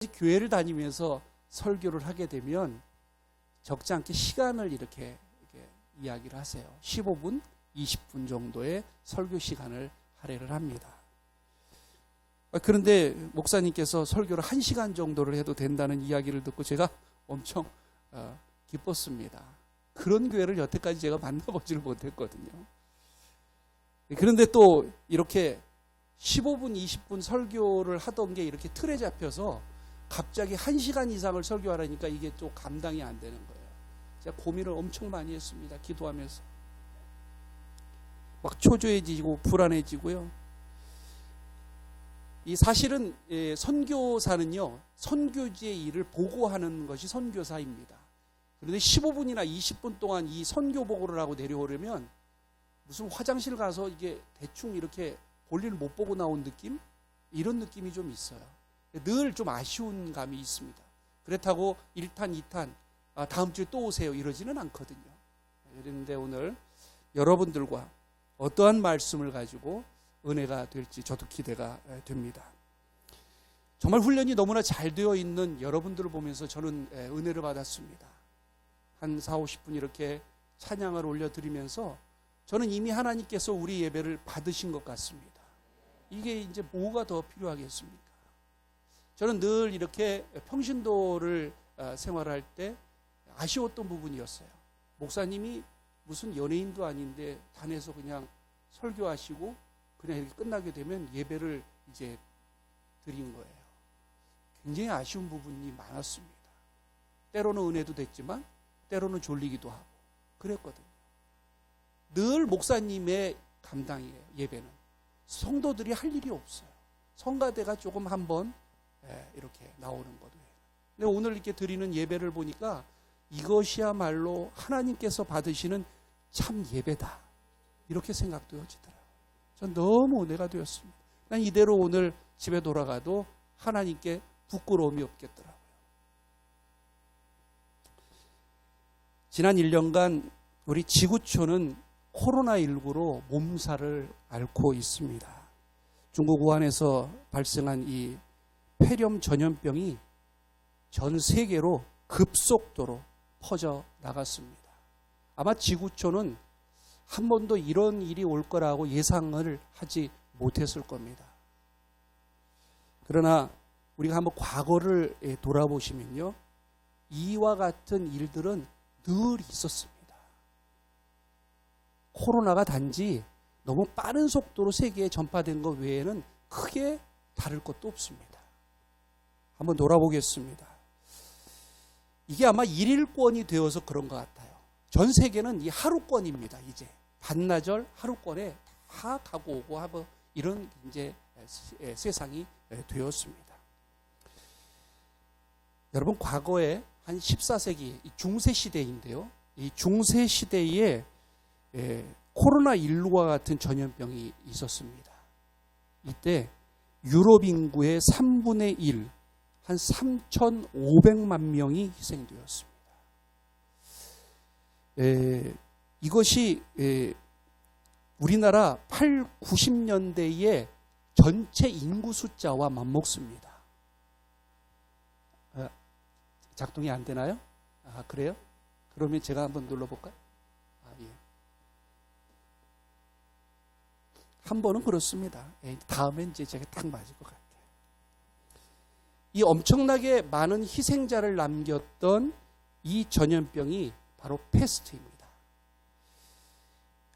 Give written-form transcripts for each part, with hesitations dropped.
교회를 다니면서 설교를 하게 되면 적지 않게 시간을 이렇게 이야기를 하세요. 15분, 20분 정도의 설교 시간을 할애를 합니다. 그런데 목사님께서 설교를 1시간 정도를 해도 된다는 이야기를 듣고 제가 엄청 기뻤습니다. 그런 교회를 여태까지 제가 만나보지를 못했거든요. 그런데 또 이렇게 15분, 20분 설교를 하던 게 이렇게 틀에 잡혀서 갑자기 1시간 이상을 설교하라니까 이게 또 감당이 안 되는 거예요. 제가 고민을 엄청 많이 했습니다. 기도하면서. 막 초조해지고 불안해지고요. 이 사실은 선교사는요, 선교지의 일을 보고하는 것이 선교사입니다. 그런데 15분이나 20분 동안 이 선교 보고를 하고 내려오려면 무슨 화장실 가서 이게 대충 이렇게 볼일 못 보고 나온 느낌? 이런 느낌이 좀 있어요. 늘 좀 아쉬운 감이 있습니다. 그렇다고 1탄, 2탄, 다음 주에 또 오세요 이러지는 않거든요. 그런데 오늘 여러분들과 어떠한 말씀을 가지고 은혜가 될지 저도 기대가 됩니다. 정말 훈련이 너무나 잘 되어 있는 여러분들을 보면서 저는 은혜를 받았습니다. 한 4, 50분 이렇게 찬양을 올려드리면서 저는 이미 하나님께서 우리 예배를 받으신 것 같습니다. 이게 이제 뭐가 더 필요하겠습니까? 저는 늘 이렇게 평신도를 생활할 때 아쉬웠던 부분이었어요. 목사님이 무슨 연예인도 아닌데 단에서 그냥 설교하시고 그냥 이렇게 끝나게 되면 예배를 이제 드린 거예요. 굉장히 아쉬운 부분이 많았습니다. 때로는 은혜도 됐지만 때로는 졸리기도 하고 그랬거든요. 늘 목사님의 감당이에요. 예배는. 성도들이 할 일이 없어요. 성가대가 조금 한번 이렇게 나오는 거예요. 근데 오늘 이렇게 드리는 예배를 보니까 이것이야말로 하나님께서 받으시는 참 예배다. 이렇게 생각되어지더라고요. 전 너무 은혜가 되었습니다. 난 이대로 오늘 집에 돌아가도 하나님께 부끄러움이 없겠더라고요. 지난 1년간 우리 지구촌은 코로나19로 몸살을 앓고 있습니다. 중국 우한에서 발생한 이 폐렴 전염병이 전 세계로 급속도로 퍼져 나갔습니다. 아마 지구촌은 한 번도 이런 일이 올 거라고 예상을 하지 못했을 겁니다. 그러나 우리가 한번 과거를 돌아보시면요, 이와 같은 일들은 늘 있었습니다. 코로나가 단지 너무 빠른 속도로 세계에 전파된 것 외에는 크게 다를 것도 없습니다. 한번 돌아보겠습니다. 이게 아마 1일권이 되어서 그런 것 같아요. 전 세계는 이 하루권입니다. 이제 반나절 하루권에 다 가고 오고 하고 이런 이제 세상이 되었습니다. 여러분, 과거에 한 14세기 중세 시대인데요. 이 중세 시대에 코로나19와 같은 전염병이 있었습니다. 이때 유럽 인구의 3분의 1, 한 3,500만 명이 희생되었습니다. 이것이 우리나라 8, 90년대의 전체 인구 숫자와 맞먹습니다. 작동이 안 되나요? 그래요? 그러면 제가 한번 눌러볼까요? 예. 한 번은 그렇습니다. 다음엔 이제 제가 딱 맞을 것 같아요. 이 엄청나게 많은 희생자를 남겼던 이 전염병이 바로 패스트입니다.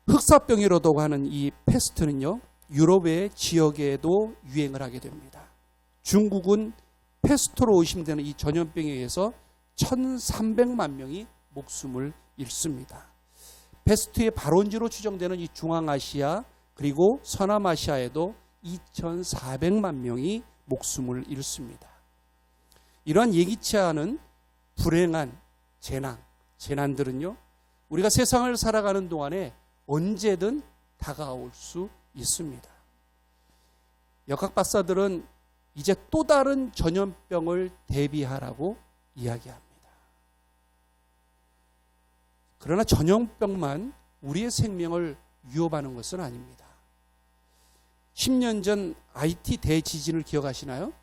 흑사병이라고 하는 이 패스트는요, 유럽의 지역에도 유행을 하게 됩니다. 중국은 패스트로 의심되는 이 전염병에 의해서 1,300만 명이 목숨을 잃습니다. 패스트의 발원지로 추정되는 이 중앙아시아 그리고 서남아시아에도 2,400만 명이 목숨을 잃습니다. 이러한 예기치 않은 불행한 재난들은요, 우리가 세상을 살아가는 동안에 언제든 다가올 수 있습니다. 역학 박사들은 이제 또 다른 전염병을 대비하라고 이야기합니다. 그러나 전염병만 우리의 생명을 위협하는 것은 아닙니다. 10년 전 IT 대지진을 기억하시나요?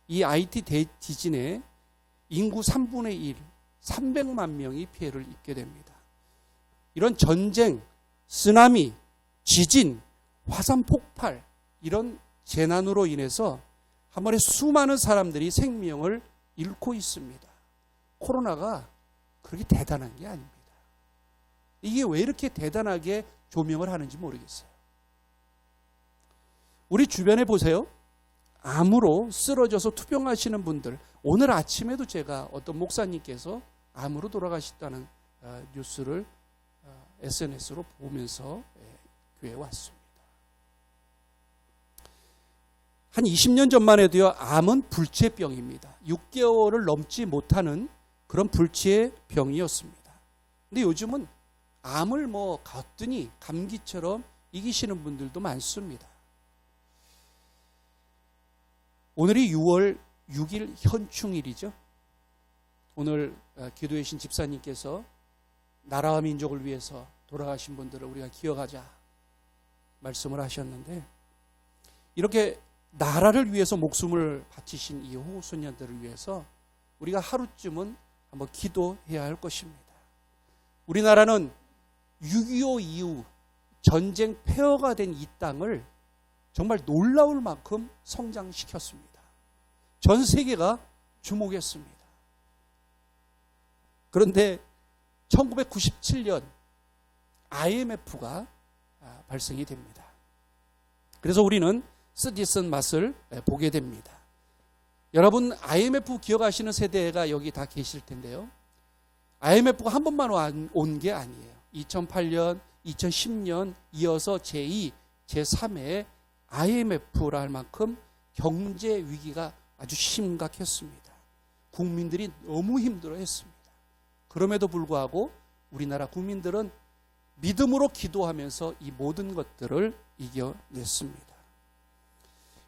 이 IT 지진에 인구 3분의 1, 300만 명이 피해를 입게 됩니다. 이런 전쟁, 쓰나미, 지진, 화산 폭발 이런 재난으로 인해서 한 번에 수많은 사람들이 생명을 잃고 있습니다. 코로나가 그렇게 대단한 게 아닙니다. 이게 왜 이렇게 대단하게 조명을 하는지 모르겠어요. 우리 주변에 보세요. 암으로 쓰러져서 투병하시는 분들, 오늘 아침에도 제가 어떤 목사님께서 암으로 돌아가셨다는 뉴스를 SNS로 보면서 교회에 왔습니다. 한 20년 전만 해도요, 암은 불치병입니다. 6개월을 넘지 못하는 그런 불치의 병이었습니다. 근데 요즘은 암을 거뜬히 감기처럼 이기시는 분들도 많습니다. 오늘이 6월 6일 현충일이죠. 오늘 기도해 주신 집사님께서 나라와 민족을 위해서 돌아가신 분들을 우리가 기억하자 말씀을 하셨는데, 이렇게 나라를 위해서 목숨을 바치신 이 호소년들을 위해서 우리가 하루쯤은 한번 기도해야 할 것입니다. 우리나라는 6.25 이후 전쟁 폐허가 된 이 땅을 정말 놀라울 만큼 성장시켰습니다. 전 세계가 주목했습니다. 그런데 1997년 IMF가 발생이 됩니다. 그래서 우리는 쓰디쓴 맛을 보게 됩니다. 여러분, IMF 기억하시는 세대가 여기 다 계실 텐데요. IMF가 한 번만 온 게 아니에요. 2008년, 2010년 이어서 제2, 제3의 IMF라 할 만큼 경제 위기가 아주 심각했습니다. 국민들이 너무 힘들어했습니다. 그럼에도 불구하고 우리나라 국민들은 믿음으로 기도하면서 이 모든 것들을 이겨냈습니다.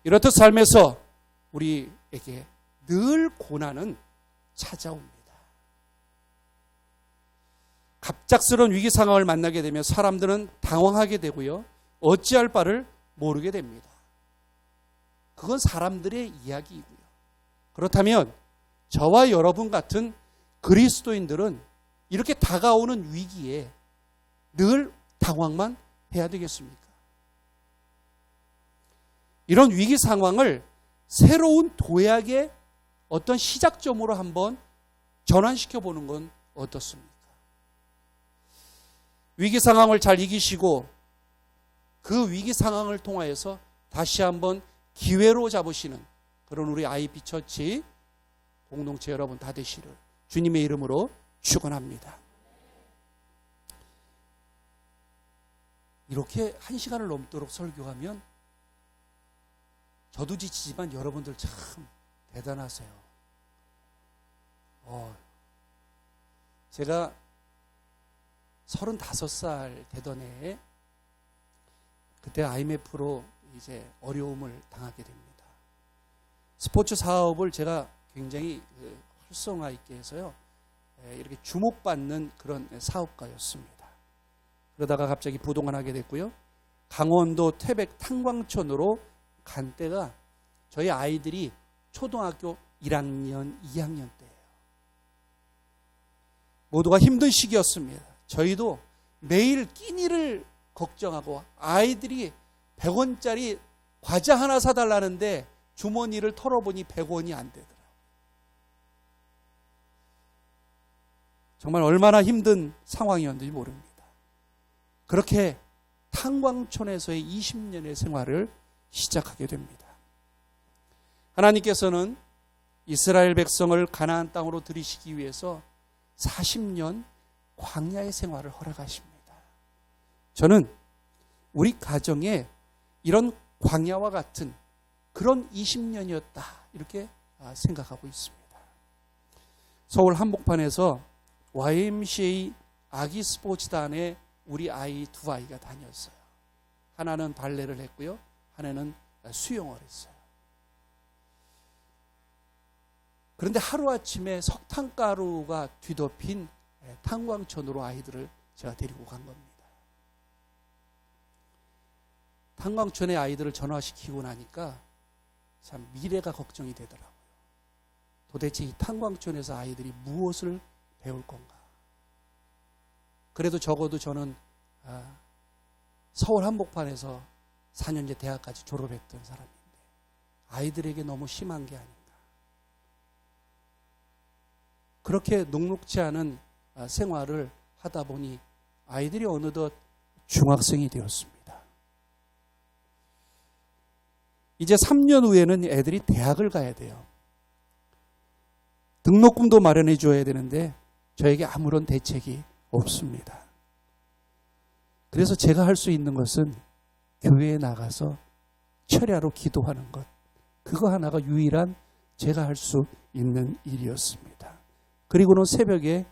이렇듯 삶에서 우리에게 늘 고난은 찾아옵니다. 갑작스러운 위기 상황을 만나게 되면 사람들은 당황하게 되고요, 어찌할 바를 모르게 됩니다. 그건 사람들의 이야기이고요. 그렇다면 저와 여러분 같은 그리스도인들은 이렇게 다가오는 위기에 늘 당황만 해야 되겠습니까? 이런 위기 상황을 새로운 도약의 어떤 시작점으로 한번 전환시켜 보는 건 어떻습니까? 위기 상황을 잘 이기시고 그 위기 상황을 통하여서 다시 한번 기회로 잡으시는 그런 우리 IP 처치 공동체 여러분 다 되시를 주님의 이름으로 축원합니다. 이렇게 1시간을 넘도록 설교하면 저도 지치지만 여러분들 참 대단하세요. 제가 35살 되던 해에 그때 IMF로 이제 어려움을 당하게 됩니다. 스포츠 사업을 제가 굉장히 활성화 있게 해서요, 이렇게 주목받는 그런 사업가였습니다. 그러다가 갑자기 부도가 나게 됐고요. 강원도 태백 탄광촌으로 간 때가 저희 아이들이 초등학교 1학년, 2학년 때예요. 모두가 힘든 시기였습니다. 저희도 매일 끼니를 걱정하고 아이들이 100원짜리 과자 하나 사달라는데 주머니를 털어보니 100원이 안 되더라고요. 정말 얼마나 힘든 상황이었는지 모릅니다. 그렇게 탄광촌에서의 20년의 생활을 시작하게 됩니다. 하나님께서는 이스라엘 백성을 가나안 땅으로 들이시기 위해서 40년 광야의 생활을 허락하십니다. 저는 우리 가정에 이런 광야와 같은 그런 20년이었다 이렇게 생각하고 있습니다. 서울 한복판에서 YMCA 아기 스포츠단에 우리 아이 두 아이가 다녔어요. 하나는 발레를 했고요, 하나는 수영을 했어요. 그런데 하루아침에 석탄가루가 뒤덮인 탄광촌으로 아이들을 제가 데리고 간 겁니다. 탄광촌의 아이들을 전화시키고 나니까 참 미래가 걱정이 되더라고요. 도대체 이 탄광촌에서 아이들이 무엇을 배울 건가? 그래도 적어도 저는 서울 한복판에서 4년제 대학까지 졸업했던 사람인데 아이들에게 너무 심한 게 아닌가. 그렇게 녹록지 않은 생활을 하다 보니 아이들이 어느덧 중학생이 되었습니다. 이제 3년 후에는 애들이 대학을 가야 돼요. 등록금도 마련해 줘야 되는데 저에게 아무런 대책이 없습니다. 그래서 제가 할 수 있는 것은 교회에 나가서 철야로 기도하는 것. 그거 하나가 유일한 제가 할 수 있는 일이었습니다. 그리고는 새벽에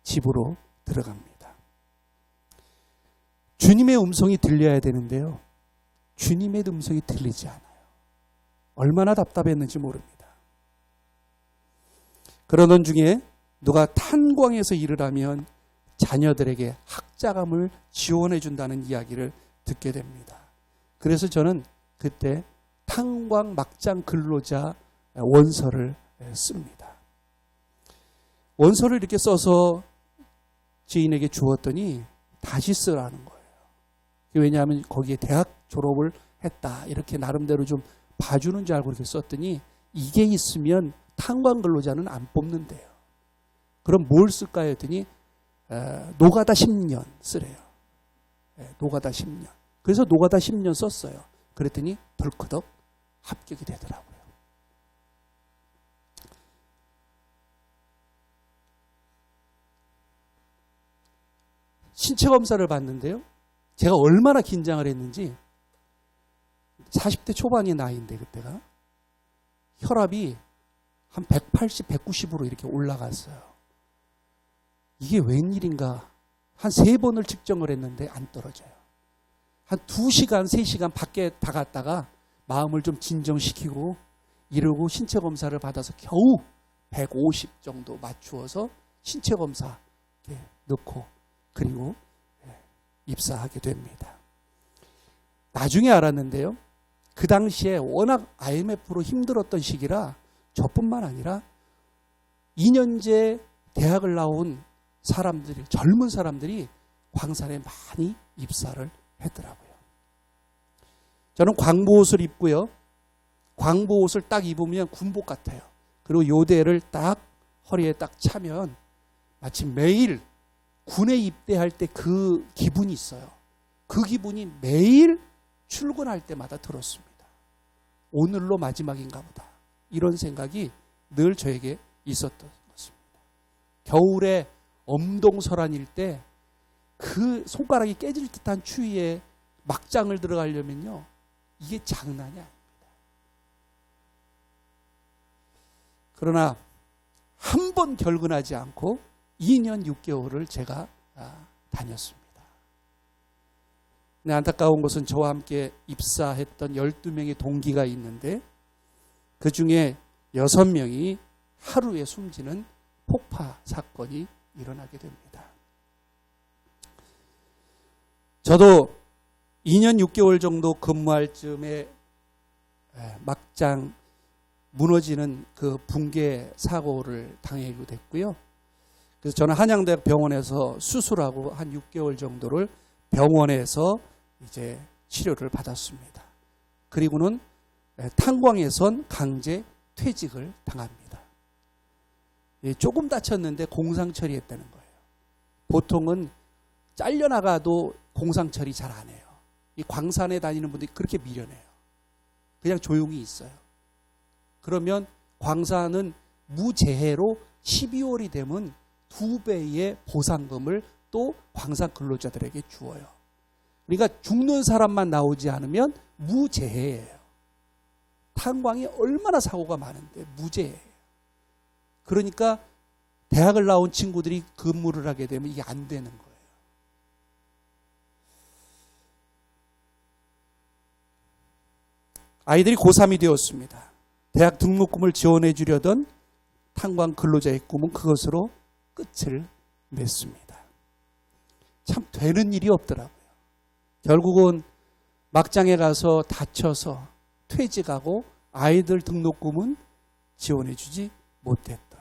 집으로 들어갑니다. 주님의 음성이 들려야 되는데요. 주님의 음성이 들리지 않아요. 얼마나 답답했는지 모릅니다. 그러던 중에 누가 탄광에서 일을 하면 자녀들에게 학자금을 지원해 준다는 이야기를 듣게 됩니다. 그래서 저는 그때 탄광 막장 근로자 원서를 씁니다. 원서를 이렇게 써서 지인에게 주었더니 다시 쓰라는 거예요. 왜냐하면 거기에 대학 졸업을 했다 이렇게 나름대로 좀 봐주는 줄 알고 이렇게 썼더니 이게 있으면 탄광 근로자는 안 뽑는데요. 그럼 뭘 쓸까 했더니 노가다 10년 쓰래요. 노가다 10년. 그래서 노가다 10년 썼어요. 그랬더니 덜커덕 합격이 되더라고요. 신체 검사를 받는데요. 제가 얼마나 긴장을 했는지 40대 초반의 나이인데 그때가 혈압이 한 180, 190으로 이렇게 올라갔어요. 이게 웬일인가 한 3번을 측정을 했는데 안 떨어져요. 한 2시간, 3시간 밖에 나갔다가 마음을 좀 진정시키고 이러고 신체 검사를 받아서 겨우 150 정도 맞추어서 신체 검사 이렇게 넣고 그리고 입사하게 됩니다. 나중에 알았는데요. 그 당시에 워낙 IMF로 힘들었던 시기라 저뿐만 아니라 2년제 대학을 나온 사람들이, 젊은 사람들이 광산에 많이 입사를 했더라고요. 저는 광보 옷을 입고요. 광보 옷을 딱 입으면 군복 같아요. 그리고 요대를 딱 허리에 딱 차면 마치 매일 군에 입대할 때 그 기분이 있어요. 그 기분이 매일 출근할 때마다 들었습니다. 오늘로 마지막인가 보다. 이런 생각이 늘 저에게 있었던 것입니다. 겨울에 엄동설한일 때 그 손가락이 깨질 듯한 추위에 막장을 들어가려면요. 이게 장난이 아닙니다. 그러나 한 번 결근하지 않고 2년 6개월을 제가 다녔습니다. 근데 안타까운 것은 저와 함께 입사했던 12명의 동기가 있는데 그 중에 6명이 하루에 숨지는 폭파 사건이 일어나게 됩니다. 저도 2년 6개월 정도 근무할 즈음에 막장 무너지는 그 붕괴 사고를 당하게 됐고요. 그래서 저는 한양대학 병원에서 수술하고 한 6개월 정도를 병원에서 이제 치료를 받았습니다. 그리고는 탄광에선 강제 퇴직을 당합니다. 조금 다쳤는데 공상 처리했다는 거예요. 보통은 잘려나가도 공상 처리 잘 안 해요. 이 광산에 다니는 분들이 그렇게 미련해요. 그냥 조용히 있어요. 그러면 광산은 무재해로 12월이 되면 2배의 보상금을 또 광산 근로자들에게 주어요. 그러니까 죽는 사람만 나오지 않으면 무재해예요. 탄광이 얼마나 사고가 많은데 무재해예요. 그러니까 대학을 나온 친구들이 근무를 하게 되면 이게 안 되는 거예요. 아이들이 고3이 되었습니다. 대학 등록금을 지원해 주려던 탄광 근로자의 꿈은 그것으로 끝을 맺습니다. 참 되는 일이 없더라고요. 결국은 막장에 가서 다쳐서 퇴직하고 아이들 등록금은 지원해주지 못했던.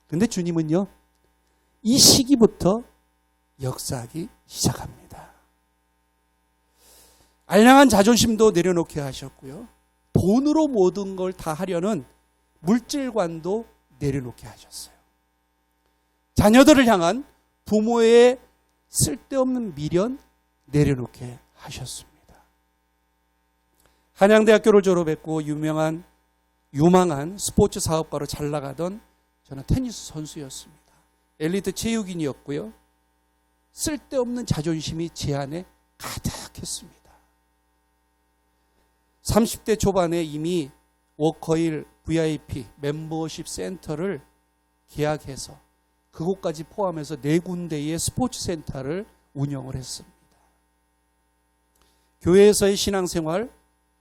그런데 주님은요, 이 시기부터 역사하기 시작합니다. 알량한 자존심도 내려놓게 하셨고요. 돈으로 모든 걸 다 하려는 물질관도 내려놓게 하셨어요. 자녀들을 향한 부모의 쓸데없는 미련 내려놓게 하셨습니다. 한양대학교를 졸업했고 유망한 스포츠 사업가로 잘 나가던 저는 테니스 선수였습니다. 엘리트 체육인이었고요. 쓸데없는 자존심이 제 안에 가득했습니다. 30대 초반에 이미 워커힐 VIP 멤버십 센터를 계약해서 그곳까지 포함해서 4군데의 스포츠 센터를 운영을 했습니다. 교회에서의 신앙생활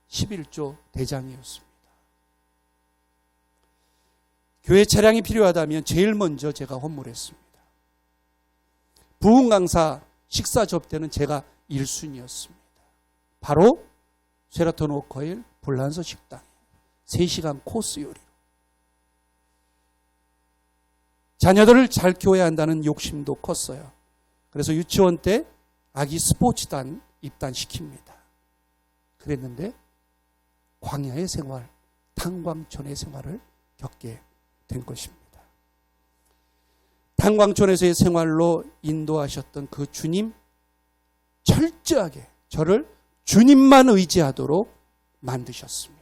11조 대장이었습니다. 교회 차량이 필요하다면 제일 먼저 제가 헌물했습니다. 부흥 강사 식사 접대는 제가 1순위였습니다. 바로 쉐라톤 워커힐 불란서 식당 3시간 코스 요리로. 자녀들을 잘 키워야 한다는 욕심도 컸어요. 그래서 유치원 때 아기 스포츠단 입단시킵니다. 그랬는데 광야의 생활, 탄광촌의 생활을 겪게 된 것입니다. 탄광촌에서의 생활로 인도하셨던 그 주님, 철저하게 저를 주님만 의지하도록 만드셨습니다.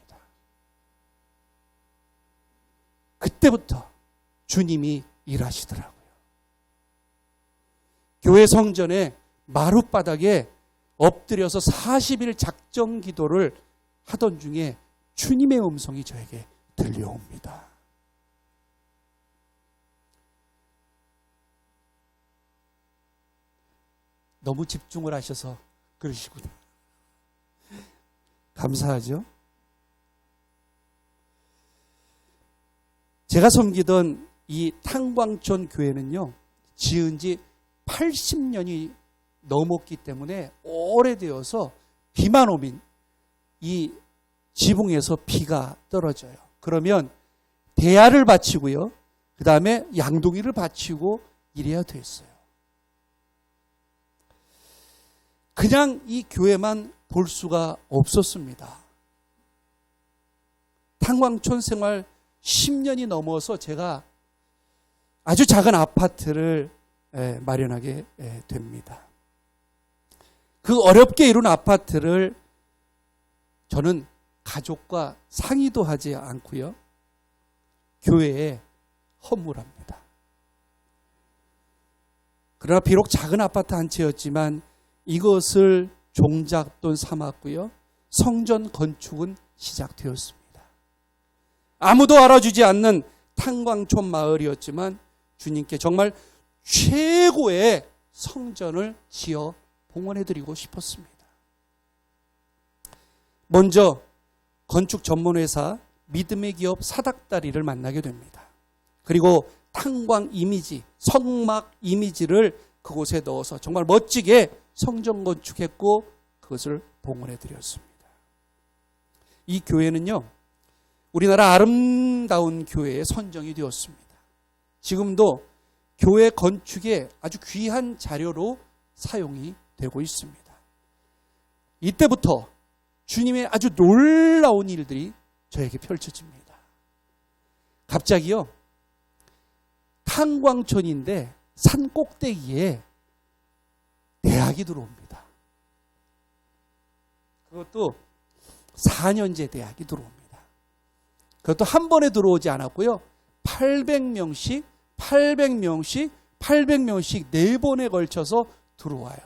그때부터 주님이 일하시더라고요. 교회 성전에 마룻바닥에 엎드려서 40일 작정 기도를 하던 중에 주님의 음성이 저에게 들려옵니다. 너무 집중을 하셔서 그러시구나. 감사하죠? 제가 섬기던 이 탄광촌 교회는요, 지은 지 80년이 넘었기 때문에 오래되어서 비만 오면 이 지붕에서 비가 떨어져요. 그러면 대야를 받치고요, 그 다음에 양동이를 받치고 이래야 됐어요. 그냥 이 교회만 볼 수가 없었습니다. 탄광촌 생활 10년이 넘어서 제가 아주 작은 아파트를 마련하게 됩니다. 그 어렵게 이룬 아파트를 저는 가족과 상의도 하지 않고요, 교회에 헌물합니다. 그러나 비록 작은 아파트 한 채였지만 이것을 종잣돈 삼았고요, 성전 건축은 시작되었습니다. 아무도 알아주지 않는 탄광촌 마을이었지만 주님께 정말 최고의 성전을 지어 봉헌해드리고 싶었습니다. 먼저 건축 전문회사 믿음의 기업 사닥다리를 만나게 됩니다. 그리고 탄광 이미지, 성막 이미지를 그곳에 넣어서 정말 멋지게 성전 건축했고 그것을 봉헌해드렸습니다. 이 교회는요, 우리나라 아름다운 교회에 선정이 되었습니다. 지금도 교회 건축에 아주 귀한 자료로 사용이 되고 있습니다. 이때부터 주님의 아주 놀라운 일들이 저에게 펼쳐집니다. 갑자기요, 탄광촌인데 산 꼭대기에 대학이 들어옵니다. 그것도 4년제 대학이 들어옵니다. 그것도 한 번에 들어오지 않았고요, 800명씩 4번에 걸쳐서 들어와요.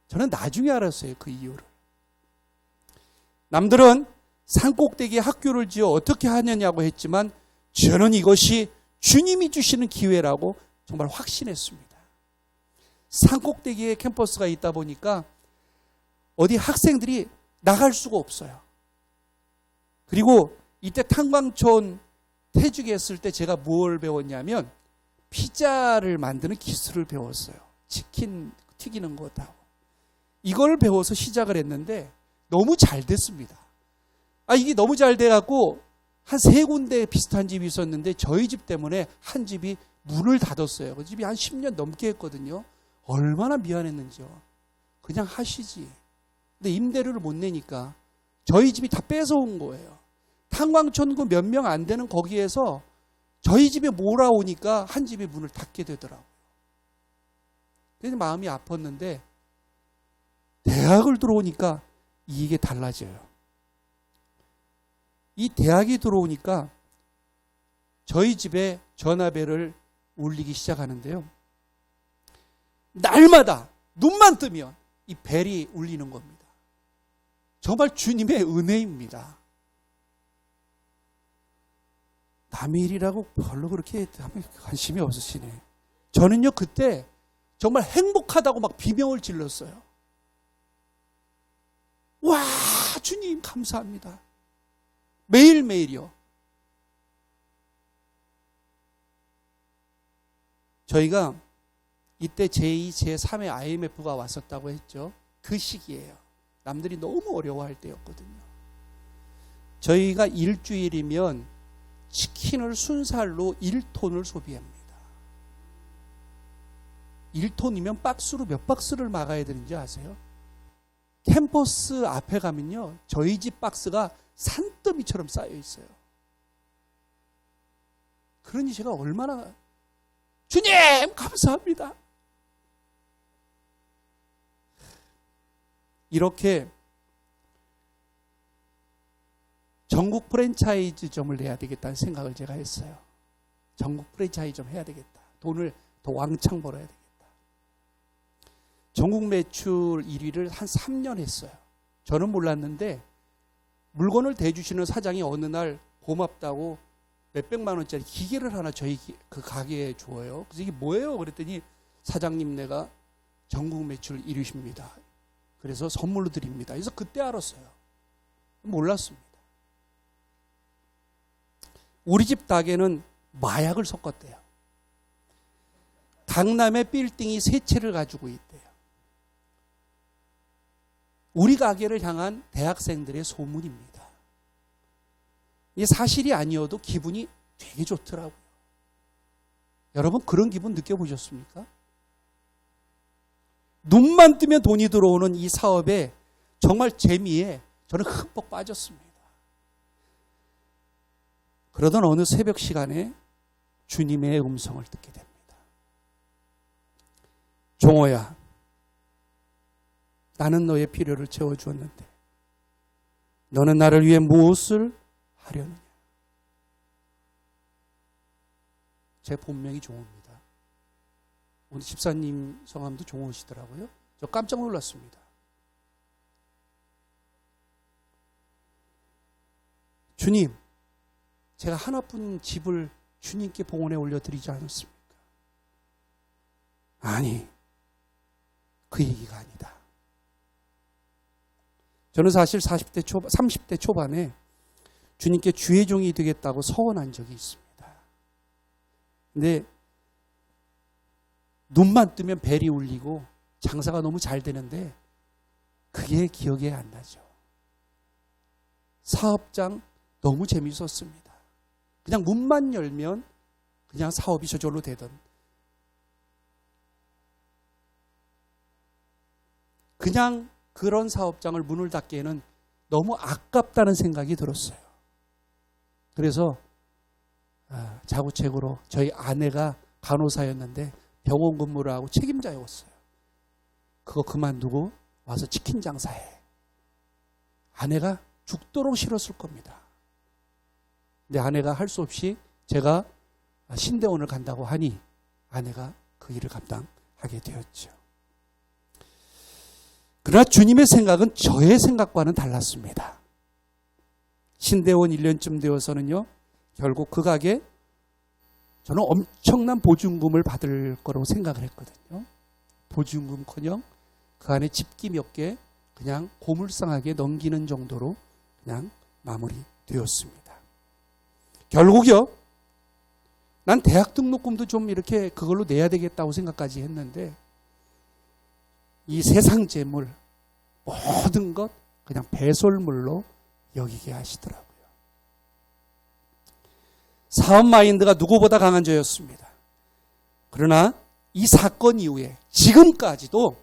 저는 나중에 알았어요, 그 이유를. 남들은 산꼭대기에 학교를 지어 어떻게 하느냐고 했지만 저는 이것이 주님이 주시는 기회라고 정말 확신했습니다. 산꼭대기에 캠퍼스가 있다 보니까 어디 학생들이 나갈 수가 없어요. 그리고 이때 탄광촌 퇴직했을 때 제가 뭘 배웠냐면 피자를 만드는 기술을 배웠어요. 치킨 튀기는 것하고. 이걸 배워서 시작을 했는데 너무 잘 됐습니다. 이게 너무 잘 돼갖고 한 3군데 비슷한 집이 있었는데 저희 집 때문에 한 집이 문을 닫았어요. 그 집이 한 10년 넘게 했거든요. 얼마나 미안했는지요. 그냥 하시지. 근데 임대료를 못 내니까 저희 집이 다 뺏어온 거예요. 탄광촌구 몇 명 안 되는 거기에서 저희 집에 몰아오니까 한 집이 문을 닫게 되더라고요. 그래서 마음이 아팠는데 대학을 들어오니까 이게 달라져요. 이 대학이 들어오니까 저희 집에 전화벨을 울리기 시작하는데요. 날마다 눈만 뜨면 이 벨이 울리는 겁니다. 정말 주님의 은혜입니다. 남의 일이라고 별로 그렇게 관심이 없으시네. 저는요 그때 정말 행복하다고 막 비명을 질렀어요. 와, 주님 감사합니다. 매일매일이요. 저희가 이때 제2, 제3의 IMF가 왔었다고 했죠. 그 시기예요. 남들이 너무 어려워할 때였거든요. 저희가 일주일이면 치킨을 순살로 1톤을 소비합니다. 1톤이면 박스로 몇 박스를 막아야 되는지 아세요? 캠퍼스 앞에 가면요, 저희 집 박스가 산더미처럼 쌓여 있어요. 그러니 제가 얼마나 주님 감사합니다. 이렇게 전국 프랜차이즈점을 내야 되겠다는 생각을 제가 했어요. 전국 프랜차이즈점 해야 되겠다. 돈을 더 왕창 벌어야 되겠다. 전국 매출 1위를 한 3년 했어요. 저는 몰랐는데 물건을 대주시는 사장이 어느 날 고맙다고 몇백만 원짜리 기계를 하나 저희 그 가게에 줘요. 그래서 이게 뭐예요? 그랬더니 사장님 내가 전국 매출 1위십니다. 그래서 선물로 드립니다. 그래서 그때 알았어요. 몰랐습니다. 우리 집 닭에는 마약을 섞었대요. 강남의 빌딩이 3채를 가지고 있대요. 우리 가게를 향한 대학생들의 소문입니다. 이게 사실이 아니어도 기분이 되게 좋더라고요. 여러분 그런 기분 느껴보셨습니까? 눈만 뜨면 돈이 들어오는 이 사업에 정말 재미에 저는 흠뻑 빠졌습니다. 그러던 어느 새벽 시간에 주님의 음성을 듣게 됩니다. 종호야, 나는 너의 필요를 채워주었는데 너는 나를 위해 무엇을 하려느냐? 제 본명이 종호입니다. 오늘 집사님 성함도 종호시더라고요. 저 깜짝 놀랐습니다. 주님, 제가 하나뿐인 집을 주님께 봉헌에 올려드리지 않았습니까? 아니, 그 얘기가 아니다. 저는 사실 30대 초반에 주님께 주의 종이 되겠다고 서원한 적이 있습니다. 근데 눈만 뜨면 벨이 울리고 장사가 너무 잘 되는데 그게 기억이 안 나죠. 사업장 너무 재밌었습니다. 그냥 문만 열면 그냥 사업이 저절로 되던, 그냥 그런 사업장을 문을 닫기에는 너무 아깝다는 생각이 들었어요. 그래서 자구책으로 저희 아내가 간호사였는데 병원 근무를 하고 책임자였어요. 그거 그만두고 와서 치킨 장사해. 아내가 죽도록 싫었을 겁니다. 근데 아내가 할 수 없이 제가 신대원을 간다고 하니 아내가 그 일을 감당하게 되었죠. 그러나 주님의 생각은 저의 생각과는 달랐습니다. 신대원 1년쯤 되어서는요, 결국 그 가게 저는 엄청난 보증금을 받을 거라고 생각을 했거든요. 보증금커녕 그 안에 집기 몇 개 그냥 고물상하게 넘기는 정도로 그냥 마무리되었습니다. 결국요, 난 대학 등록금도 좀 이렇게 그걸로 내야 되겠다고 생각까지 했는데 이 세상 재물 모든 것 그냥 배설물로 여기게 하시더라고요. 사업 마인드가 누구보다 강한 저였습니다. 그러나 이 사건 이후에 지금까지도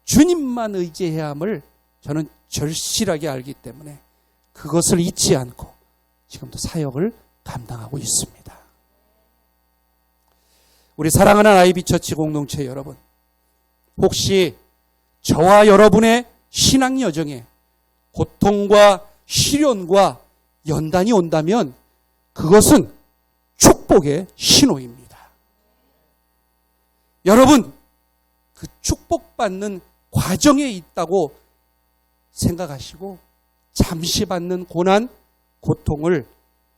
주님만 의지해야 함을 저는 절실하게 알기 때문에 그것을 잊지 않고 지금도 사역을 감당하고 있습니다. 우리 사랑하는 아이비처치 공동체 여러분, 혹시 저와 여러분의 신앙 여정에 고통과 시련과 연단이 온다면 그것은 축복의 신호입니다. 여러분, 그 축복받는 과정에 있다고 생각하시고 잠시 받는 고난, 고통을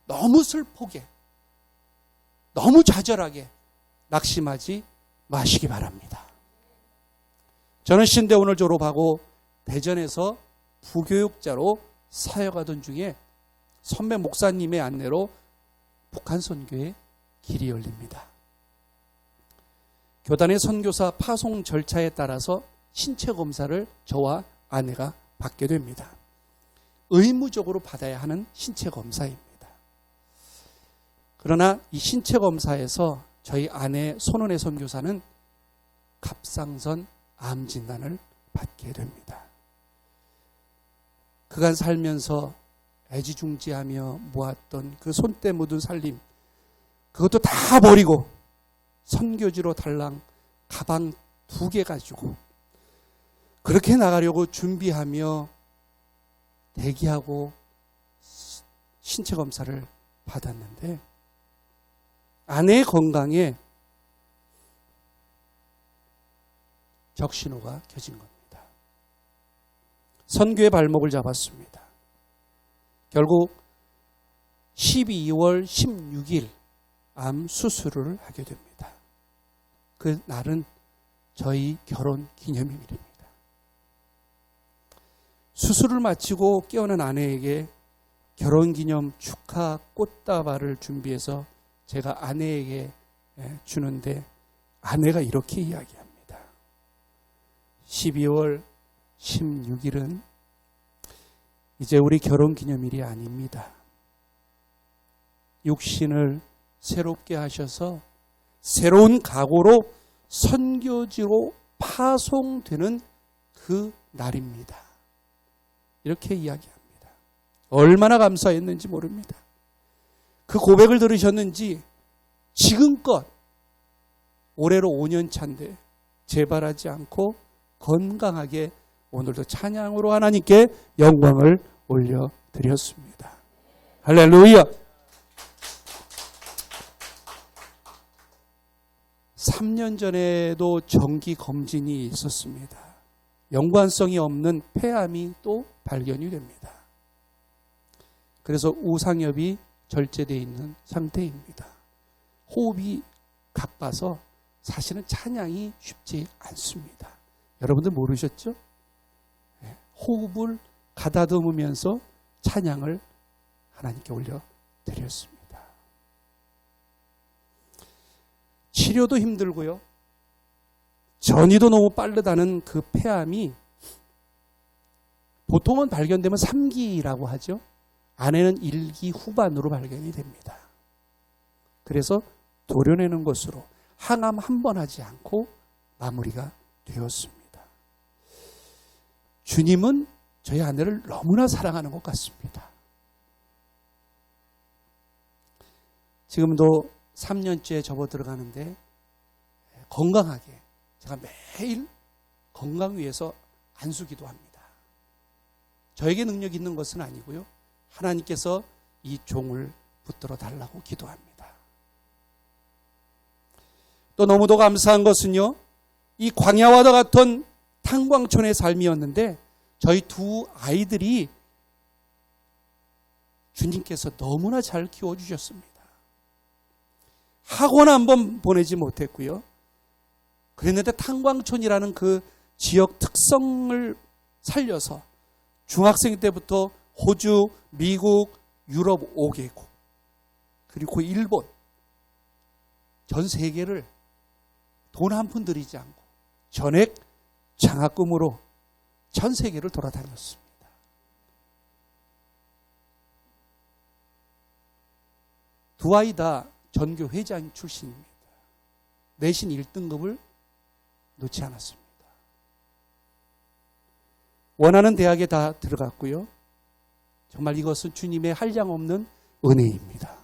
너무 슬프게, 너무 좌절하게 낙심하지 마시기 바랍니다. 저는 신대원을 졸업하고 대전에서 부교육자로 사역하던 중에 선배 목사님의 안내로 북한 선교에 길이 열립니다. 교단의 선교사 파송 절차에 따라서 신체 검사를 저와 아내가 받게 됩니다. 의무적으로 받아야 하는 신체 검사입니다. 그러나 이 신체 검사에서 저희 아내 손은혜 선교사는 갑상선 암 진단을 받게 됩니다. 그간 살면서 애지중지하며 모았던 그 손때 묻은 살림, 그것도 다 버리고 선교지로 달랑 가방 2개 가지고 그렇게 나가려고 준비하며 대기하고 신체 검사를 받았는데 아내의 건강에 적신호가 켜진 겁니다. 선교의 발목을 잡았습니다. 결국 12월 16일 암 수술을 하게 됩니다. 그 날은 저희 결혼 기념일입니다. 수술을 마치고 깨어난 아내에게 결혼기념 축하 꽃다발을 준비해서 제가 아내에게 주는데 아내가 이렇게 이야기합니다. 12월 16일은 이제 우리 결혼기념일이 아닙니다. 육신을 새롭게 하셔서 새로운 각오로 선교지로 파송되는 그 날입니다. 이렇게 이야기합니다. 얼마나 감사했는지 모릅니다. 그 고백을 들으셨는지 지금껏 올해로 5년 차인데 재발하지 않고 건강하게 오늘도 찬양으로 하나님께 영광을 올려드렸습니다. 할렐루야. 3년 전에도 정기 검진이 있었습니다. 연관성이 없는 폐암이 또 발견이 됩니다. 그래서 우상엽이 절제되어 있는 상태입니다. 호흡이 가빠서 사실은 찬양이 쉽지 않습니다. 여러분들 모르셨죠? 호흡을 가다듬으면서 찬양을 하나님께 올려드렸습니다. 치료도 힘들고요. 전이도 너무 빠르다는 그 폐암이 보통은 발견되면 3기라고 하죠. 아내는 1기 후반으로 발견이 됩니다. 그래서 도려내는 것으로 항암 한 번 하지 않고 마무리가 되었습니다. 주님은 저희 아내를 너무나 사랑하는 것 같습니다. 지금도 3년째 접어들어가는데 건강하게 제가 매일 건강 위해서 안수기도 합니다. 저에게 능력 있는 것은 아니고요. 하나님께서 이 종을 붙들어 달라고 기도합니다. 또 너무도 감사한 것은요. 이 광야와 같은 탄광촌의 삶이었는데 저희 2 아이들이 주님께서 너무나 잘 키워주셨습니다. 학원 한번 보내지 못했고요. 그랬는데 탄광촌이라는 그 지역 특성을 살려서 중학생 때부터 호주, 미국, 유럽 5개국 그리고 일본 전 세계를 돈 한 푼 들이지 않고 전액 장학금으로 전 세계를 돌아다녔습니다. 두 아이 다 전교 회장 출신입니다. 내신 1등급을 놓지 않았습니다. 원하는 대학에 다 들어갔고요. 정말 이것은 주님의 한량없는 은혜입니다.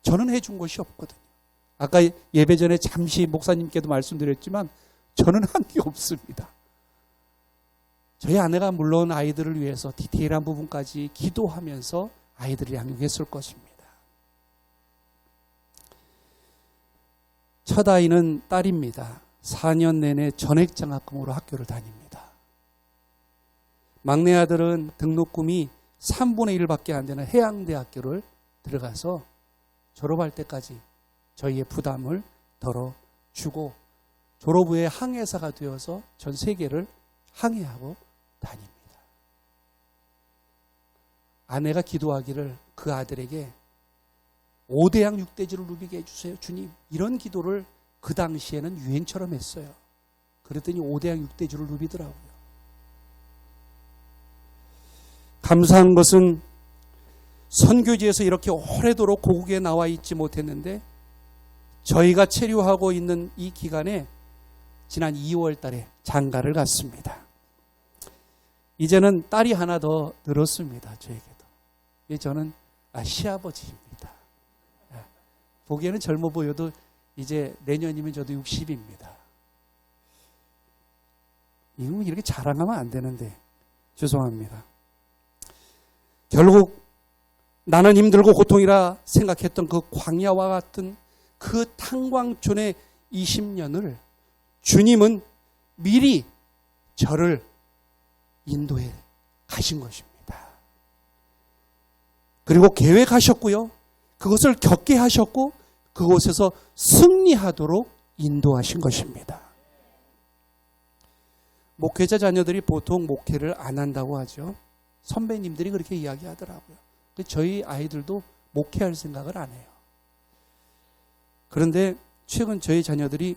저는 해준 것이 없거든요. 아까 예배 전에 잠시 목사님께도 말씀드렸지만 저는 한 게 없습니다. 저희 아내가 물론 아이들을 위해서 디테일한 부분까지 기도하면서 아이들을 양육했을 것입니다. 첫 아이는 딸입니다. 4년 내내 전액장학금으로 학교를 다닙니다. 막내 아들은 등록금이 3분의 1밖에 안 되는 해양대학교를 들어가서 졸업할 때까지 저희의 부담을 덜어주고 졸업 후에 항해사가 되어서 전 세계를 항해하고 다닙니다. 아내가 기도하기를 그 아들에게 5대양 6대주를 누비게 해주세요. 주님, 이런 기도를 그 당시에는 유행처럼 했어요. 그랬더니 5대양 6대주를 누비더라고요. 감사한 것은 선교지에서 이렇게 오래도록 고국에 나와 있지 못했는데 저희가 체류하고 있는 이 기간에 지난 2월 달에 장가를 갔습니다. 이제는 딸이 하나 더 늘었습니다. 저에게도. 저는 시아버지입니다. 보기에는 젊어 보여도 이제 내년이면 저도 60입니다. 이거 이렇게 자랑하면 안 되는데 죄송합니다. 결국 나는 힘들고 고통이라 생각했던 그 광야와 같은 그 탄광촌의 20년을 주님은 미리 저를 인도해 가신 것입니다. 그리고 계획하셨고요. 그것을 겪게 하셨고 그곳에서 승리하도록 인도하신 것입니다. 목회자 자녀들이 보통 목회를 안 한다고 하죠. 선배님들이 그렇게 이야기하더라고요. 저희 아이들도 목회할 생각을 안 해요. 그런데 최근 저희 자녀들이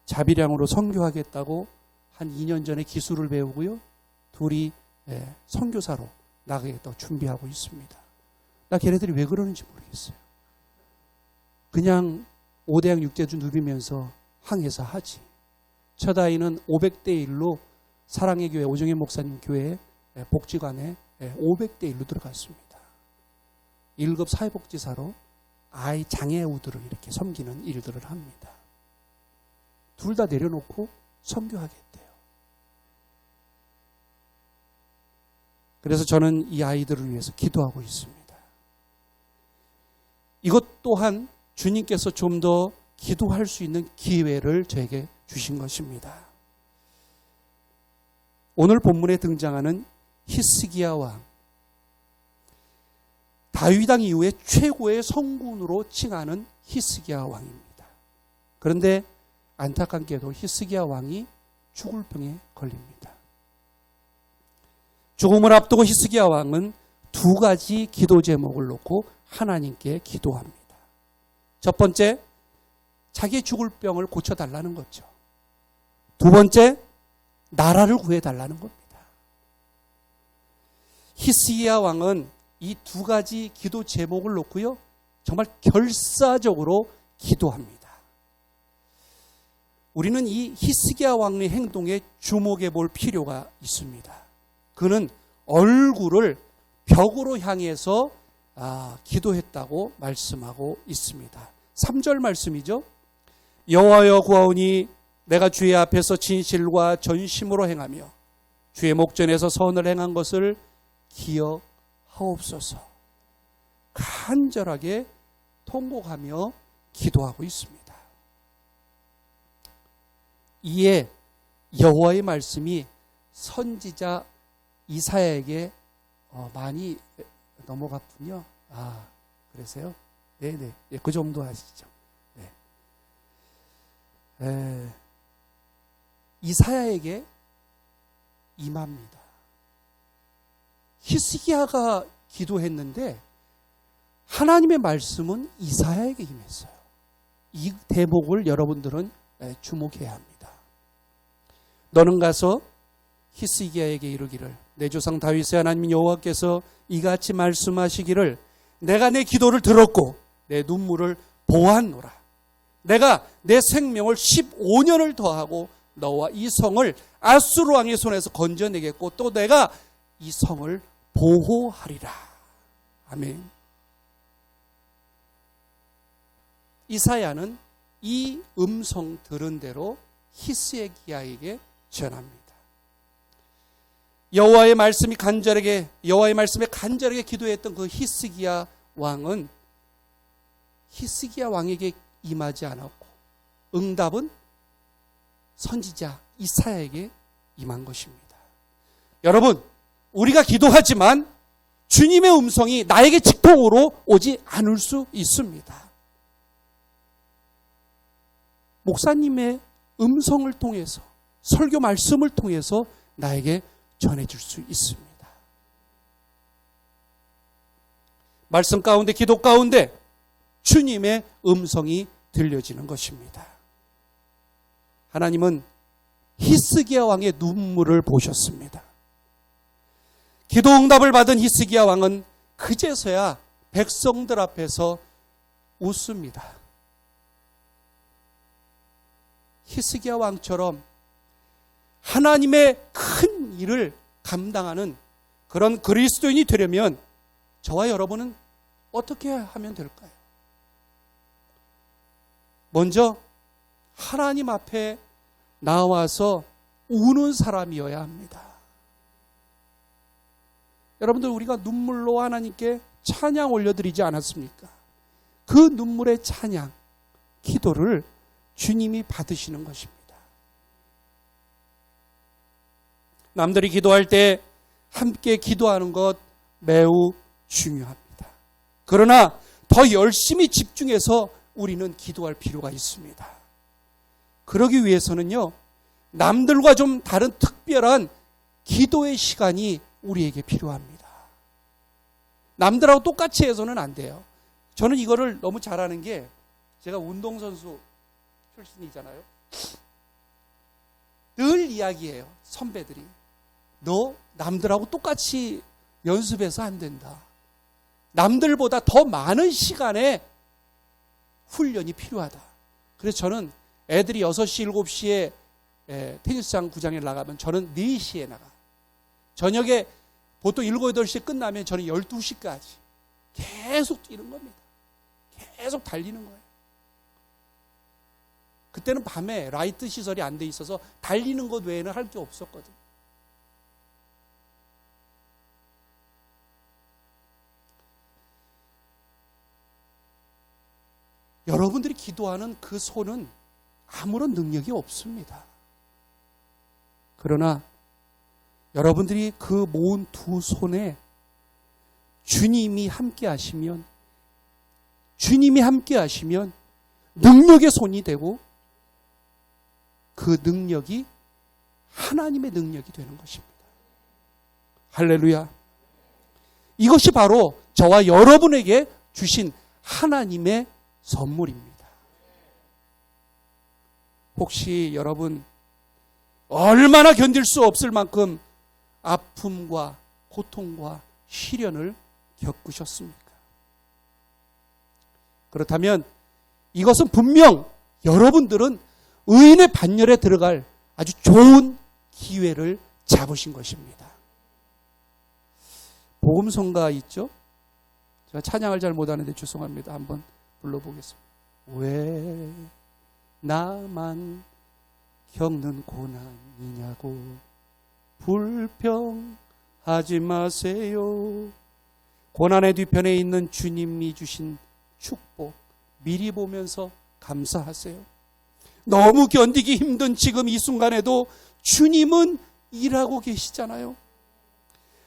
자비량으로 선교하겠다고 한 2년 전에 기술을 배우고요. 둘이 선교사로 나가겠다고 준비하고 있습니다. 나 걔네들이 왜 그러는지 모르겠어요. 그냥 5대양 6대주 누비면서 항해사 하지. 첫 아이는 500대 1로 사랑의 교회 오정현 목사님 교회 복지관에 500대 1로 들어갔습니다. 1급 사회복지사로 아이 장애우들을 이렇게 섬기는 일들을 합니다. 둘 다 내려놓고 선교하겠대요. 그래서 저는 이 아이들을 위해서 기도하고 있습니다. 이것 또한 주님께서 좀 더 기도할 수 있는 기회를 저에게 주신 것입니다. 오늘 본문에 등장하는 히스기야 왕, 다윗 왕 이후에 최고의 성군으로 칭하는 히스기야 왕입니다. 그런데 안타깝게도 히스기야 왕이 죽을 병에 걸립니다. 죽음을 앞두고 히스기야 왕은 두 가지 기도 제목을 놓고 하나님께 기도합니다. 첫 번째, 자기 죽을 병을 고쳐달라는 거죠. 두 번째, 나라를 구해달라는 겁니다. 히스기야 왕은 이 두 가지 기도 제목을 놓고요, 정말 결사적으로 기도합니다. 우리는 이 히스기야 왕의 행동에 주목해 볼 필요가 있습니다. 그는 얼굴을 벽으로 향해서 기도했다고 말씀하고 있습니다. 3절 말씀이죠. 여호와여 구하오니 내가 주의 앞에서 진실과 전심으로 행하며 주의 목전에서 선을 행한 것을 기억하옵소서. 간절하게 통곡하며 기도하고 있습니다. 이에 여호와의 말씀이 선지자 이사야에게 많이 넘어갔군요. 그래서요? 네네. 그 정도 하시죠. 네. 이사야에게 임합니다. 히스기야가 기도했는데 하나님의 말씀은 이사야에게 임했어요. 이 대목을 여러분들은 주목해야 합니다. 너는 가서 히스기야에게 이르기를 내 조상 다윗의 하나님 여호와께서 이같이 말씀하시기를 내가 내 기도를 들었고 내 눈물을 보았노라. 내가 내 생명을 15년을 더하고 너와 이 성을 아수르 왕의 손에서 건져내겠고 또 내가 이 성을 보호하리라. 아멘. 이사야는 이 음성 들은 대로 히스기야에게 전합니다. 여호와의 말씀에 간절하게 기도했던 그 히스기야 왕은 히스기야 왕에게 임하지 않았고 응답은 선지자 이사야에게 임한 것입니다. 여러분, 우리가 기도하지만 주님의 음성이 나에게 직통으로 오지 않을 수 있습니다. 목사님의 음성을 통해서, 설교 말씀을 통해서 나에게 전해질 수 있습니다. 말씀 가운데, 기도 가운데 주님의 음성이 들려지는 것입니다. 하나님은 히스기야 왕의 눈물을 보셨습니다. 기도 응답을 받은 히스기야 왕은 그제서야 백성들 앞에서 웃습니다. 히스기야 왕처럼 하나님의 큰 일을 감당하는 그런 그리스도인이 되려면 저와 여러분은 어떻게 하면 될까요? 먼저 하나님 앞에 나와서 우는 사람이어야 합니다. 여러분들, 우리가 눈물로 하나님께 찬양 올려드리지 않았습니까? 그 눈물의 찬양, 기도를 주님이 받으시는 것입니다. 남들이 기도할 때 함께 기도하는 것 매우 중요합니다. 그러나 더 열심히 집중해서 우리는 기도할 필요가 있습니다. 그러기 위해서는요, 남들과 좀 다른 특별한 기도의 시간이 우리에게 필요합니다. 남들하고 똑같이 해서는 안 돼요. 저는 이거를 너무 잘하는 게, 제가 운동선수 출신이잖아요. 늘 이야기해요, 선배들이. 너 남들하고 똑같이 연습해서 안 된다. 남들보다 더 많은 시간에 훈련이 필요하다. 그래서 저는 애들이 6시, 7시에 테니스장 구장에 나가면 저는 4시에 나가. 저녁에 보통 7, 8시에 끝나면 저는 12시까지 계속 뛰는 겁니다. 계속 달리는 거예요. 그때는 밤에 라이트 시설이 안 돼 있어서 달리는 것 외에는 할 게 없었거든요. 여러분들이 기도하는 그 손은 아무런 능력이 없습니다. 그러나 여러분들이 그 모은 두 손에 주님이 함께 하시면 능력의 손이 되고 그 능력이 하나님의 능력이 되는 것입니다. 할렐루야. 이것이 바로 저와 여러분에게 주신 하나님의 선물입니다. 혹시 여러분 얼마나 견딜 수 없을 만큼 아픔과 고통과 시련을 겪으셨습니까? 그렇다면 이것은 분명 여러분들은 의인의 반열에 들어갈 아주 좋은 기회를 잡으신 것입니다. 복음성가 있죠? 제가 찬양을 잘 못하는데 죄송합니다. 한번 불러보겠습니다. 왜 나만 겪는 고난이냐고 불평하지 마세요. 고난의 뒤편에 있는 주님이 주신 축복 미리 보면서 감사하세요. 너무 견디기 힘든 지금 이 순간에도 주님은 일하고 계시잖아요.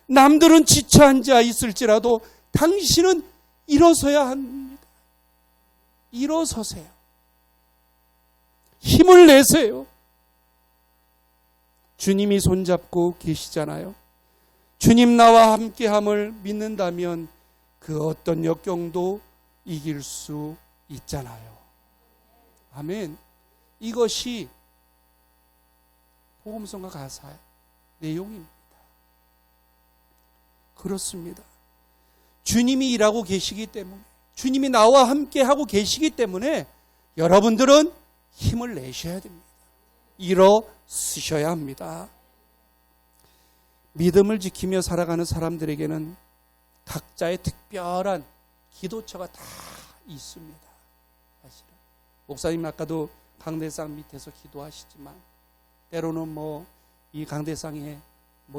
남들은 지쳐 앉아 있을지라도 당신은 일어서야 합니다. 일어서세요. 힘을 내세요. 주님이 손잡고 계시잖아요. 주님 나와 함께함을 믿는다면 그 어떤 역경도 이길 수 있잖아요. 아멘. 이것이 복음성가 가사의 내용입니다. 그렇습니다. 주님이 일하고 계시기 때문에 주님이 나와 함께 하고 계시기 때문에 여러분들은 힘을 내셔야 됩니다. 일어서셔야 합니다. 믿음을 지키며 살아가는 사람들에게는 각자의 특별한 기도처가 다 있습니다. 사실은 목사님 아까도 강대상 밑에서 기도하시지만 때로는 이 강대상에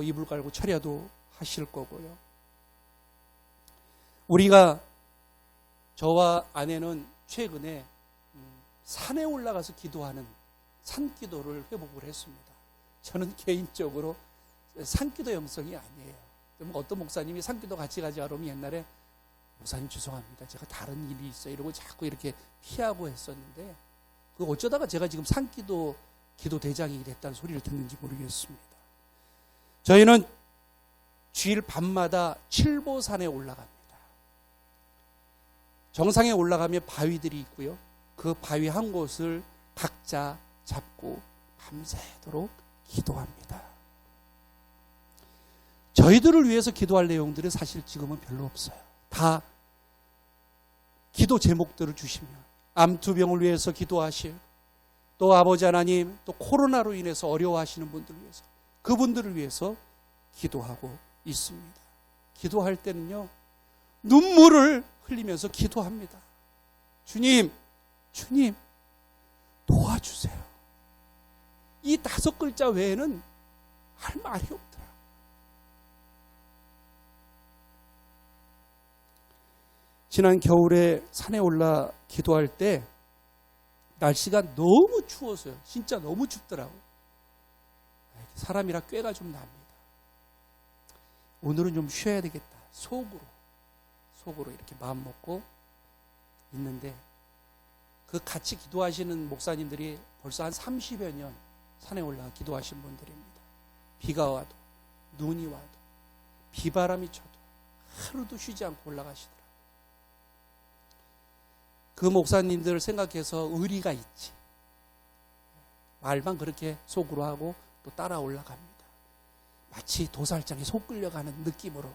이불 깔고 철야도 하실 거고요. 우리가 저와 아내는 최근에 산에 올라가서 기도하는 산기도를 회복을 했습니다. 저는 개인적으로 산기도 영성이 아니에요. 어떤 목사님이 산기도 같이 가자 그러면 옛날에 목사님 죄송합니다. 제가 다른 일이 있어요. 이러고 자꾸 이렇게 피하고 했었는데 그 어쩌다가 제가 지금 산기도 기도 대장이 됐다는 소리를 듣는지 모르겠습니다. 저희는 주일 밤마다 칠보산에 올라갑니다. 정상에 올라가면 바위들이 있고요. 그 바위 한 곳을 각자 잡고 밤새도록 기도합니다. 저희들을 위해서 기도할 내용들은 사실 지금은 별로 없어요. 다 기도 제목들을 주시면 암투병을 위해서 기도하실, 또 아버지 하나님, 또 코로나로 인해서 어려워하시는 분들을 위해서, 그분들을 위해서 기도하고 있습니다. 기도할 때는요, 눈물을 흘리면서 기도합니다. 주님 도와주세요. 이 5글자 외에는 할 말이 없더라고요. 지난 겨울에 산에 올라 기도할 때 날씨가 너무 추워서요. 진짜 너무 춥더라고요. 사람이라 꾀가 좀 납니다. 오늘은 좀 쉬어야 되겠다. 속으로 이렇게 마음 먹고 있는데 그 같이 기도하시는 목사님들이 벌써 한 30여 년 산에 올라가 기도하신 분들입니다. 비가 와도 눈이 와도 비바람이 쳐도 하루도 쉬지 않고 올라가시더라고요. 그 목사님들을 생각해서 의리가 있지. 말만 그렇게 속으로 하고 또 따라 올라갑니다. 마치 도살장에 속 끌려가는 느낌으로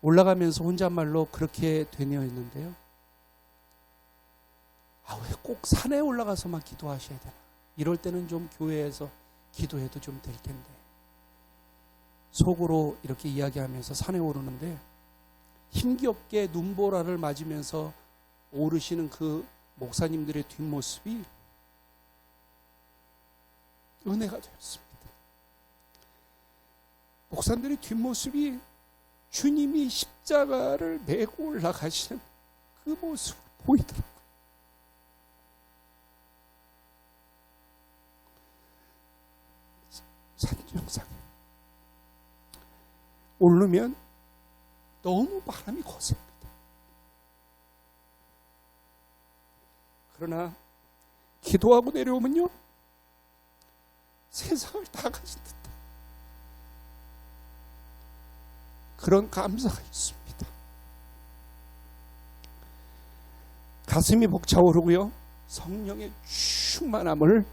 올라가면서 혼잣말로 그렇게 되뇌어 있는데요. 왜 꼭 산에 올라가서만 기도하셔야 되나? 이럴 때는 좀 교회에서 기도해도 좀 될 텐데. 속으로 이렇게 이야기하면서 산에 오르는데 힘겹게 눈보라를 맞으면서 오르시는 그 목사님들의 뒷모습이 은혜가 되었습니다. 목사님들의 뒷모습이 주님이 십자가를 메고 올라가시는 그 모습을 보이더라고요. 산정상에 오르면 너무 바람이 거셉니다. 그러나 기도하고 내려오면요, 세상을 다 가진 듯한 그런 감사가 있습니다. 가슴이 벅차오르고요, 성령의 충만함을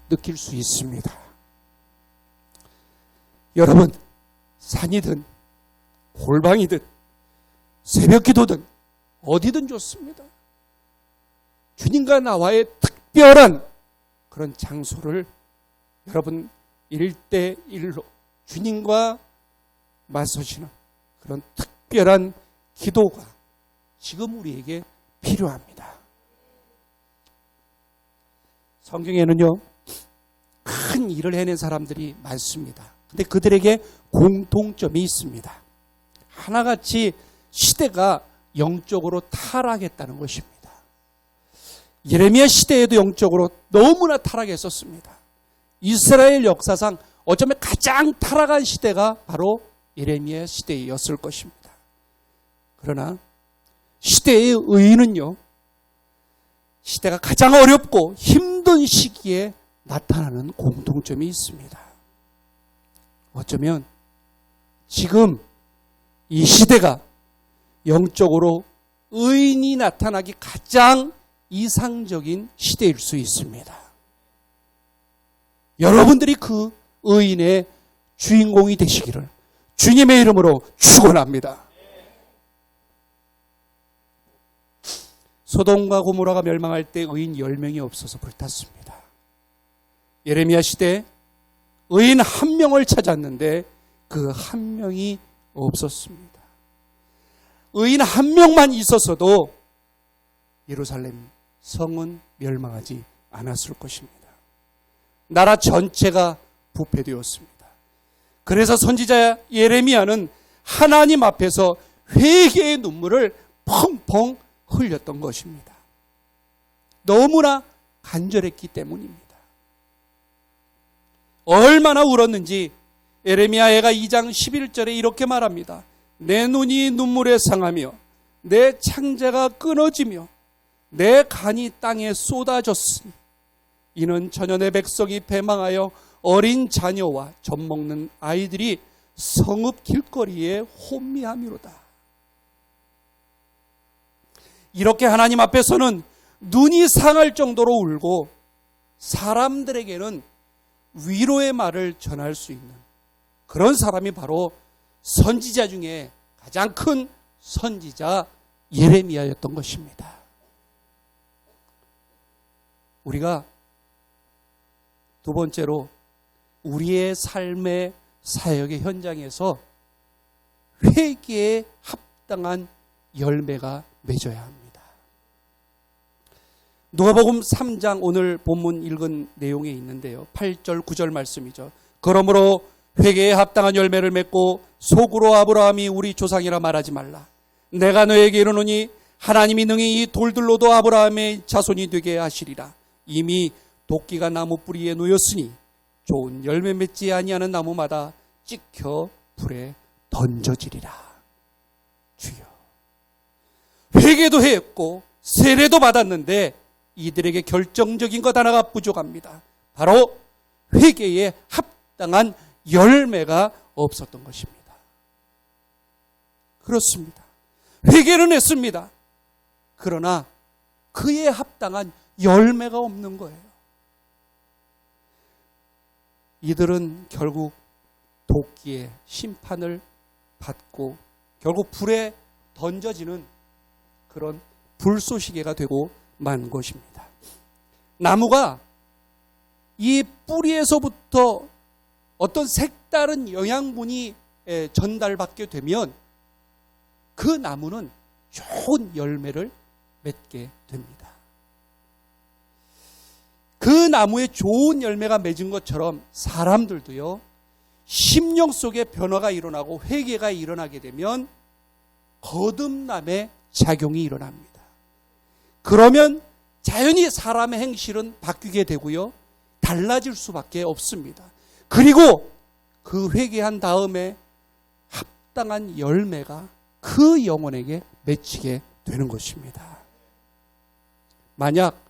느낄 수 있습니다. 여러분, 산이든 골방이든 새벽기도든 어디든 좋습니다. 주님과 나와의 특별한 그런 장소를 여러분 1대1로 주님과 맞서시는 그런 특별한 기도가 지금 우리에게 필요합니다. 성경에는요, 큰 일을 해낸 사람들이 많습니다. 근데 그들에게 공통점이 있습니다. 하나같이 시대가 영적으로 타락했다는 것입니다. 예레미야 시대에도 영적으로 너무나 타락했었습니다. 이스라엘 역사상 어쩌면 가장 타락한 시대가 바로 예레미야 시대였을 것입니다. 그러나 시대의 의인은요, 시대가 가장 어렵고 힘든 시기에 나타나는 공통점이 있습니다. 어쩌면 지금 이 시대가 영적으로 의인이 나타나기 가장 이상적인 시대일 수 있습니다. 여러분들이 그 의인의 주인공이 되시기를 주님의 이름으로 축원합니다. 소돔과 고모라가 멸망할 때 의인 10명이 없어서 불탔습니다. 예레미야 시대 의인 1명을 찾았는데 그 1명이 없었습니다. 의인 1명만 있었어도 예루살렘 성은 멸망하지 않았을 것입니다. 나라 전체가 부패되었습니다. 그래서 선지자 예레미야는 하나님 앞에서 회개의 눈물을 펑펑 흘렸던 것입니다. 너무나 간절했기 때문입니다. 얼마나 울었는지 예레미야가 2장 11절에 이렇게 말합니다. 내 눈이 눈물에 상하며 내 창자가 끊어지며 내 간이 땅에 쏟아졌으니 이는 전혀 백성이 패망하여 어린 자녀와 젖먹는 아이들이 성읍 길거리에 혼미함이로다. 이렇게 하나님 앞에서는 눈이 상할 정도로 울고 사람들에게는 위로의 말을 전할 수 있는 그런 사람이 바로 선지자 중에 가장 큰 선지자 예레미야였던 것입니다. 우리가 두 번째로 우리의 삶의 사역의 현장에서 회개에 합당한 열매가 맺어야 합니다. 누가복음 3장 오늘 본문 읽은 내용에 있는데요. 8절 9절 말씀이죠. 그러므로 회개에 합당한 열매를 맺고 속으로 아브라함이 우리 조상이라 말하지 말라. 내가 너에게 이르노니 하나님이 능히 이 돌들로도 아브라함의 자손이 되게 하시리라. 이미 도끼가 나무 뿌리에 놓였으니 좋은 열매 맺지 아니하는 나무마다 찍혀 불에 던져지리라. 주여. 회개도 했고 세례도 받았는데 이들에게 결정적인 것 하나가 부족합니다. 바로 회개에 합당한 열매가 없었던 것입니다. 그렇습니다. 회개는 했습니다. 그러나 그에 합당한 열매가 없는 거예요. 이들은 결국 도끼의 심판을 받고 결국 불에 던져지는 그런 불쏘시개가 되고 만 것입니다. 나무가 이 뿌리에서부터 어떤 색다른 영양분이 전달받게 되면 그 나무는 좋은 열매를 맺게 됩니다. 그 나무에 좋은 열매가 맺은 것처럼 사람들도요, 심령 속에 변화가 일어나고 회개가 일어나게 되면 거듭남의 작용이 일어납니다. 그러면 자연히 사람의 행실은 바뀌게 되고요, 달라질 수밖에 없습니다. 그리고 그 회개한 다음에 합당한 열매가 그 영혼에게 맺히게 되는 것입니다. 만약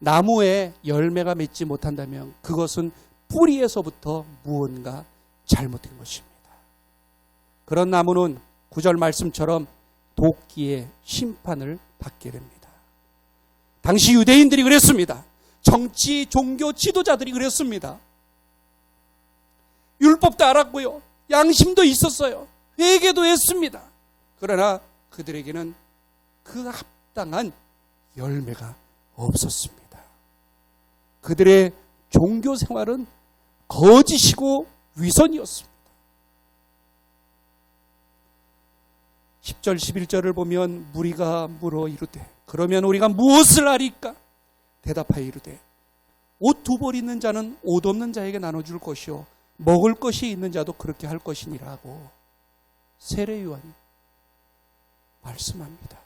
나무에 열매가 맺지 못한다면 그것은 뿌리에서부터 무언가 잘못된 것입니다. 그런 나무는 9절 말씀처럼 도끼의 심판을 받게 됩니다. 당시 유대인들이 그랬습니다. 정치, 종교 지도자들이 그랬습니다. 율법도 알았고요, 양심도 있었어요. 회개도 했습니다. 그러나 그들에게는 그 합당한 열매가 없었습니다. 그들의 종교 생활은 거짓이고 위선이었습니다. 10절 11절을 보면 무리가 물어 이르되 그러면 우리가 무엇을 하리까? 대답하여 이르되 옷 두 벌 있는 자는 옷 없는 자에게 나눠줄 것이요 먹을 것이 있는 자도 그렇게 할 것이니라고 세례 요한이 말씀합니다.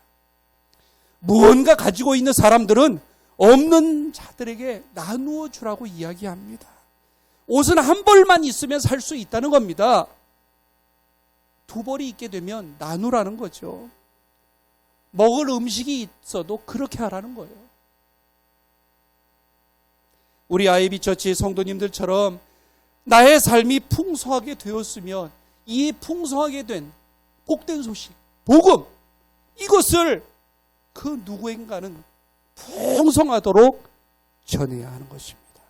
무언가 가지고 있는 사람들은 없는 자들에게 나누어 주라고 이야기합니다. 옷은 한 벌만 있으면 살 수 있다는 겁니다. 두 벌이 있게 되면 나누라는 거죠. 먹을 음식이 있어도 그렇게 하라는 거예요. 우리 아이비 처치 성도님들처럼 나의 삶이 풍성하게 되었으면 이 풍성하게 된 복된 소식, 복음, 이것을 그 누구인가는 풍성하도록 전해야 하는 것입니다.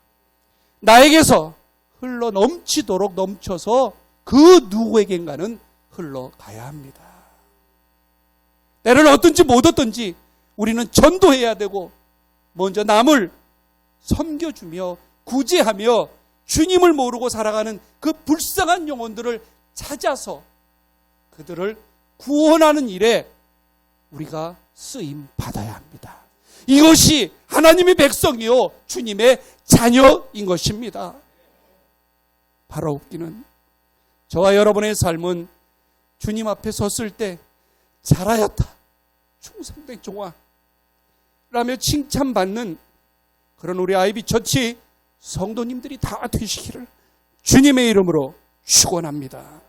나에게서 흘러 넘치도록 넘쳐서 그 누구에겐가는 흘러가야 합니다. 때로는 얻든지 못 얻든지 우리는 전도해야 되고 먼저 남을 섬겨주며 구제하며 주님을 모르고 살아가는 그 불쌍한 영혼들을 찾아서 그들을 구원하는 일에 우리가 쓰임 받아야 합니다. 이것이 하나님의 백성이요 주님의 자녀인 것입니다. 바라옵기는 저와 여러분의 삶은 주님 앞에 섰을 때 잘하였다, 충성된 종아 라며 칭찬받는 그런 우리 아이비 처치 성도님들이 다 되시기를 주님의 이름으로 축원합니다.